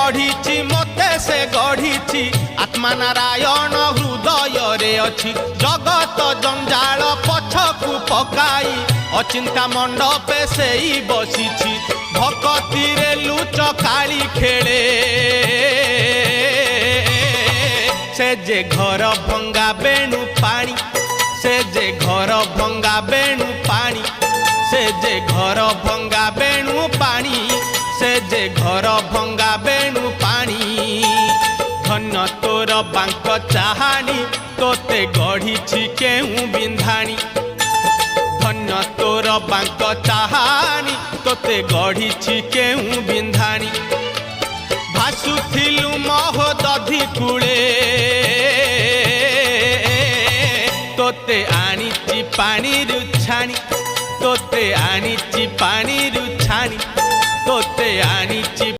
गढ़ी मते से गढ़ी आत्मा नारायण हृदय रे अच्छी जगत जंजाल पछकु पकाई अचिंता मंडपे से ही बसी भक्ति रे लुच काली खेले से जे घर भंगा बेणु पानी से जे घर भंगा बेणु पानी से जे घर भंगा बेणु पानी से जे घर भंगा बेणु पानी धन्य तोर बांक चाहानी तोते गढ़ी केहू बिंधाणी धन्य तोर बांक चाहानी तोते गढ़ी केहू बिंधाणी भासुथिलु महोदधि कूले तोते आनीची पानी रुछाणी तोते आनीची पानी रुछाणी तोते आनीची